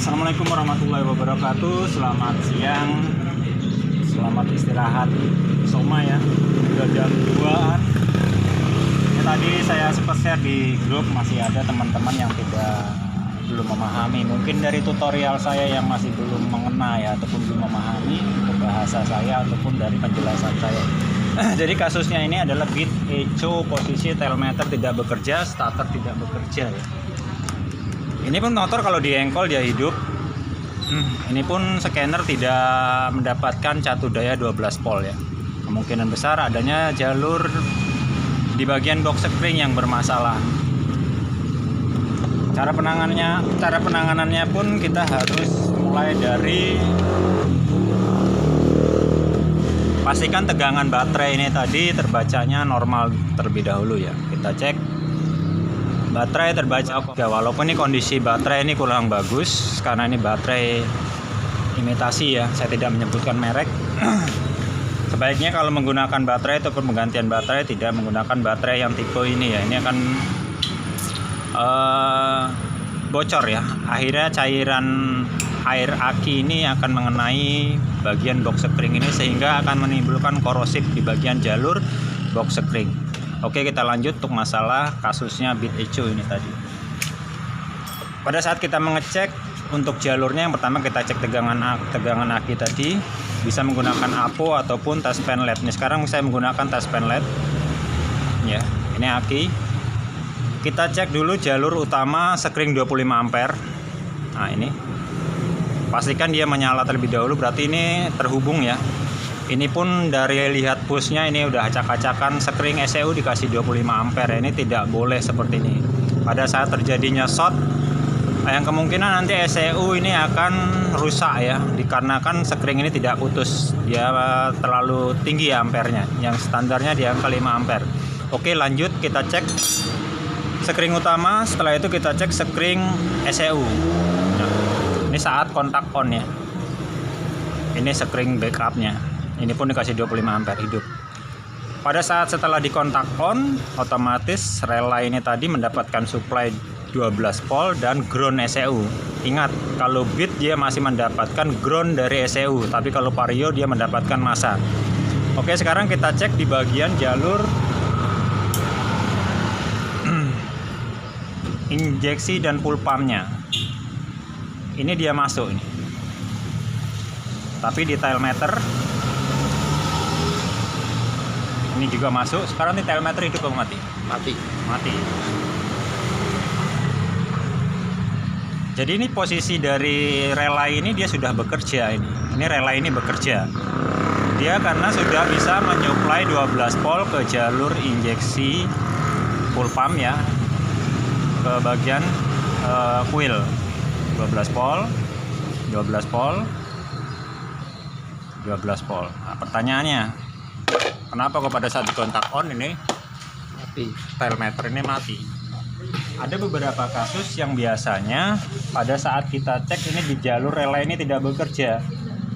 Assalamualaikum warahmatullahi wabarakatuh. Selamat siang, selamat istirahat Soma ya. Udah jam 2-an. Ya, tadi saya sempat share di grup, masih ada teman-teman yang belum memahami. Mungkin dari tutorial saya yang masih belum mengena ya, ataupun belum memahami untuk bahasa saya ataupun dari penjelasan saya. Jadi kasusnya ini adalah bit echo, posisi tailmeter tidak bekerja, starter tidak bekerja ya. Ini pun motor kalau diengkol dia hidup. Ini pun scanner tidak mendapatkan catu daya 12 volt ya. Kemungkinan besar adanya jalur di bagian box spring yang bermasalah. Cara penanganannya pun kita harus mulai dari pastikan tegangan baterai ini tadi terbacanya normal terlebih dahulu ya. Kita cek baterai terbaca ya, walaupun ini kondisi baterai ini kurang bagus karena ini baterai imitasi ya, saya tidak menyebutkan merek. Sebaiknya kalau menggunakan baterai ataupun penggantian baterai tidak menggunakan baterai yang tipe ini ya, ini akan bocor ya, akhirnya cairan air aki ini akan mengenai bagian box spring ini sehingga akan menimbulkan korosif di bagian jalur box spring. Oke, kita lanjut untuk masalah kasusnya bit echo ini tadi. Pada saat kita mengecek untuk jalurnya, yang pertama kita cek tegangan aki tadi, bisa menggunakan APO ataupun touchpen LED. Ini sekarang saya menggunakan touchpen LED. Ya, ini aki. Kita cek dulu jalur utama sekring 25 ampere. Nah, ini. Pastikan dia menyala terlebih dahulu, berarti ini terhubung ya. Ini pun dari lihat pushnya ini udah acak-acakan, sekring ECU dikasih 25 ampere. Ini tidak boleh seperti ini. Pada saat terjadinya short, yang kemungkinan nanti ECU ini akan rusak ya, dikarenakan sekring ini tidak putus. Dia terlalu tinggi ya ampernya, yang standarnya di angka 5 ampere. Oke, lanjut kita cek sekring utama, setelah itu kita cek sekring ECU. Nah, ini saat kontak on ya. Ini sekring backupnya. Ini pun dikasih 25 ampere hidup. Pada saat setelah dikontak on, otomatis relay ini tadi mendapatkan supply 12 volt dan ground ECU. Ingat, kalau bit dia masih mendapatkan ground dari ECU, tapi kalau vario dia mendapatkan massa. Oke, sekarang kita cek di bagian jalur injeksi dan full pumpnya. Ini dia masuk ini. Tapi di tailmeter ini juga masuk. Sekarang nih tailmeter hidup atau mati? Mati. Jadi ini posisi dari relay ini dia sudah bekerja ini. Ini relay ini bekerja. Dia karena sudah bisa menyuplai 12 volt ke jalur injeksi full pump ya. Ke bagian coil 12 volt. Nah, pertanyaannya, kenapa kok pada saat dikontak on ini mati, tailmeter ini mati? Ada beberapa kasus yang biasanya pada saat kita cek ini di jalur relay ini tidak bekerja,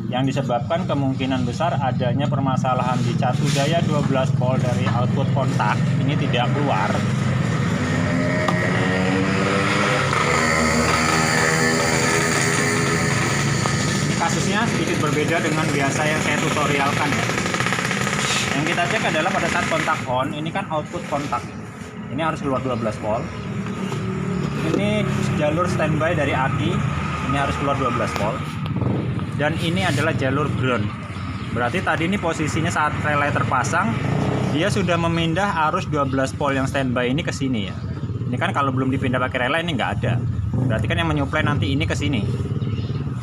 yang disebabkan kemungkinan besar adanya permasalahan di catu daya 12 volt dari output kontak ini tidak keluar. Kasusnya sedikit berbeda dengan biasa yang saya tutorialkan ya. Yang kita cek adalah pada saat kontak on, ini kan output kontak. Ini harus keluar 12 volt. Ini jalur standby dari aki, ini harus keluar 12 volt. Dan ini adalah jalur ground. Berarti tadi ini posisinya saat relay terpasang, dia sudah memindah arus 12 volt yang standby ini ke sini ya. Ini kan kalau belum dipindah pakai relay ini nggak ada. Berarti kan yang menyuplai nanti ini ke sini.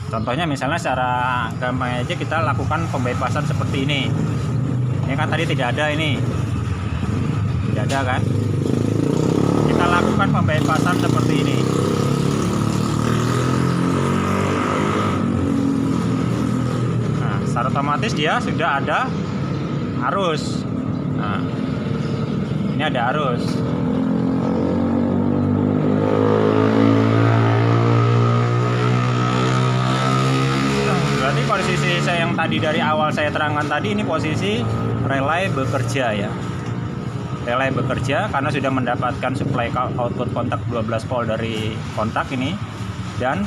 Contohnya misalnya secara gampang aja kita lakukan pembypassan seperti ini. Ini kan tadi tidak ada ini. Tidak ada kan? Kita lakukan pembypassan seperti ini. Nah, secara otomatis dia sudah ada arus. Nah, ini ada arus. Berarti posisi saya yang tadi dari awal saya terangkan tadi, ini posisi relay bekerja ya. Relay bekerja karena sudah mendapatkan supply output kontak 12 volt dari kontak ini, dan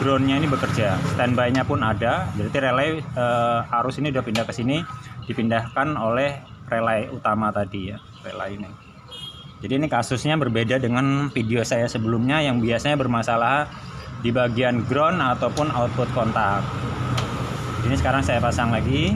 groundnya ini bekerja, standby-nya pun ada. Berarti relay arus ini udah pindah ke sini, dipindahkan oleh relay utama tadi ya, relay ini. Jadi ini kasusnya berbeda dengan video saya sebelumnya yang biasanya bermasalah di bagian ground ataupun output kontak. Ini sekarang saya pasang lagi.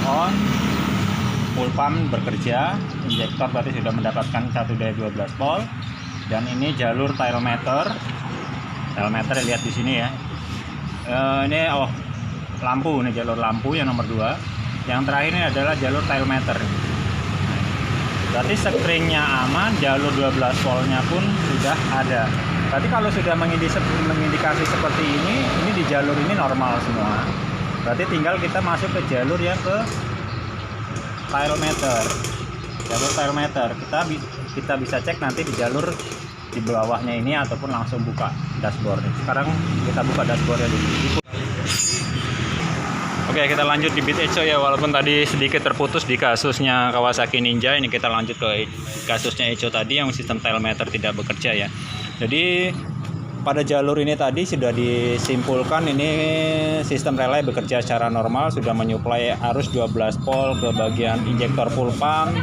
On, full pump bekerja, injektor berarti sudah mendapatkan satu daya 12 volt, dan ini jalur tailmeter lihat di sini ya. Ini lampu, ini jalur lampu yang nomor 2. Yang terakhir ini adalah jalur tailmeter. Berarti screennya aman, jalur 12 voltnya pun sudah ada. Berarti kalau sudah mengindikasi seperti ini di jalur ini normal semua. Berarti tinggal kita masuk ke jalur yang ke tailmeter. Jalur tailmeter kita bisa cek nanti di jalur di bawahnya ini ataupun langsung buka dashboard. Sekarang kita buka dashboardnya dulu. Oke, kita lanjut di Beat Echo ya, walaupun tadi sedikit terputus di kasusnya Kawasaki Ninja. Ini kita lanjut ke kasusnya Echo tadi yang sistem tailmeter tidak bekerja ya. Jadi pada jalur ini tadi sudah disimpulkan ini sistem relay bekerja secara normal, sudah menyuplai arus 12 volt ke bagian injektor full pump,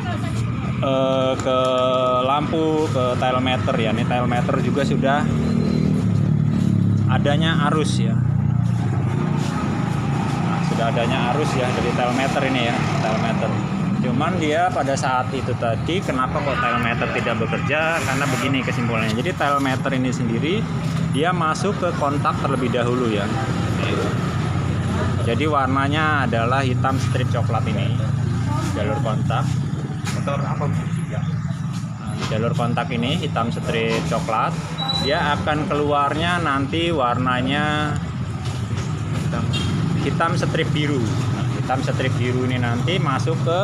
ke lampu, ke tailmeter ya. Ini tailmeter juga sudah adanya arus ya. Nah, sudah adanya arus ya dari tailmeter ini ya, tailmeter. Cuman dia pada saat itu tadi kenapa kok tailmeter tidak bekerja? Karena begini kesimpulannya. Jadi tailmeter ini sendiri dia masuk ke kontak terlebih dahulu ya. Jadi warnanya adalah hitam strip coklat ini. Jalur kontak. Motor apa? Jalur kontak ini hitam strip coklat. Dia akan keluarnya nanti warnanya hitam strip biru. Nah, hitam strip biru ini nanti masuk ke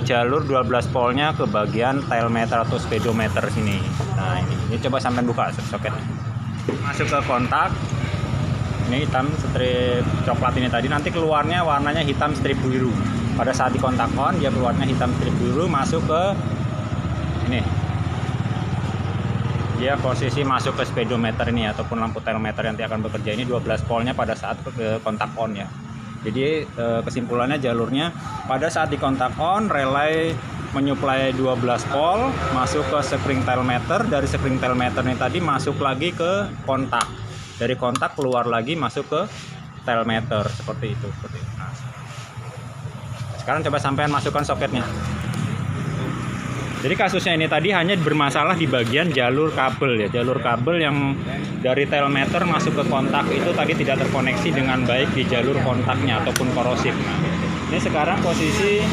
jalur 12 voltnya ke bagian tailmeter atau speedometer sini. Nah ini coba sampai buka soket. Masuk ke kontak. Ini hitam strip coklat ini tadi, nanti keluarnya warnanya hitam strip biru. Pada saat di kontak on dia keluarnya hitam strip biru, masuk ke ini. Dia posisi masuk ke speedometer ini ataupun lampu tailmeter yang nanti akan bekerja ini 12 voltnya pada saat ke kontak on ya. Jadi kesimpulannya jalurnya pada saat di kontak on relay menyuplai 12 volt masuk ke spring tailmeter, dari spring tailmeter ini tadi masuk lagi ke kontak, dari kontak keluar lagi masuk ke tailmeter seperti itu. Nah, sekarang coba sampean masukkan soketnya. Jadi kasusnya ini tadi hanya bermasalah di bagian jalur kabel ya, jalur kabel yang dari tailmeter masuk ke kontak itu tadi tidak terkoneksi dengan baik di jalur kontaknya ataupun korosif. Nah, ini sekarang posisi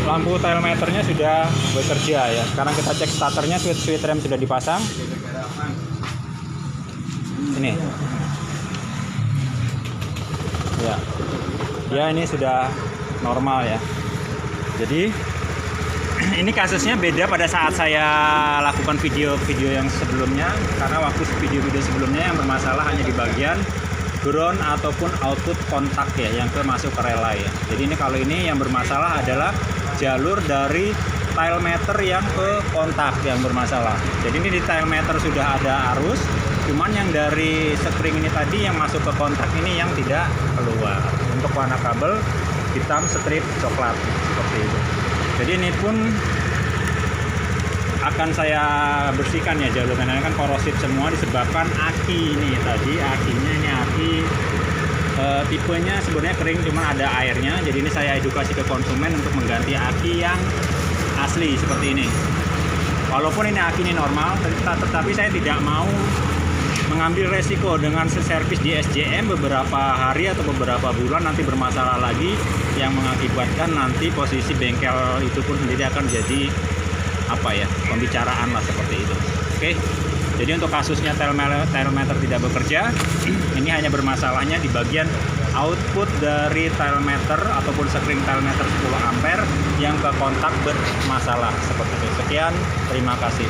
lampu tailmeternya sudah bekerja ya. Sekarang kita cek starternya, switch rem sudah dipasang. Ini. Ya, ini sudah normal ya. Jadi ini kasusnya beda pada saat saya lakukan video-video yang sebelumnya, karena waktu video-video sebelumnya yang bermasalah hanya di bagian ground ataupun output kontak ya, yang masuk ke relay ya. Jadi ini kalau ini yang bermasalah adalah jalur dari tailmeter yang ke kontak yang bermasalah. Jadi ini di tailmeter sudah ada arus, cuman yang dari spring ini tadi yang masuk ke kontak ini yang tidak keluar. Untuk warna kabel hitam strip coklat seperti itu. Jadi ini pun akan saya bersihkan ya jalurnya, kan korosif semua disebabkan aki ini tadi. Akinya ini aki tipenya sebenarnya kering, cuma ada airnya. Jadi ini saya edukasi ke konsumen untuk mengganti aki yang asli seperti ini. Walaupun ini aki ini normal, tetapi saya tidak mau mengambil resiko dengan servis di SJM beberapa hari atau beberapa bulan nanti bermasalah lagi, yang mengakibatkan nanti posisi bengkel itu pun sendiri akan jadi pembicaraan lah seperti itu. Oke. Jadi untuk kasusnya tailmeter tidak bekerja, ini hanya bermasalahnya di bagian output dari tailmeter ataupun spring tailmeter 10 ampere yang ke kontak bermasalah seperti itu. Sekian, terima kasih.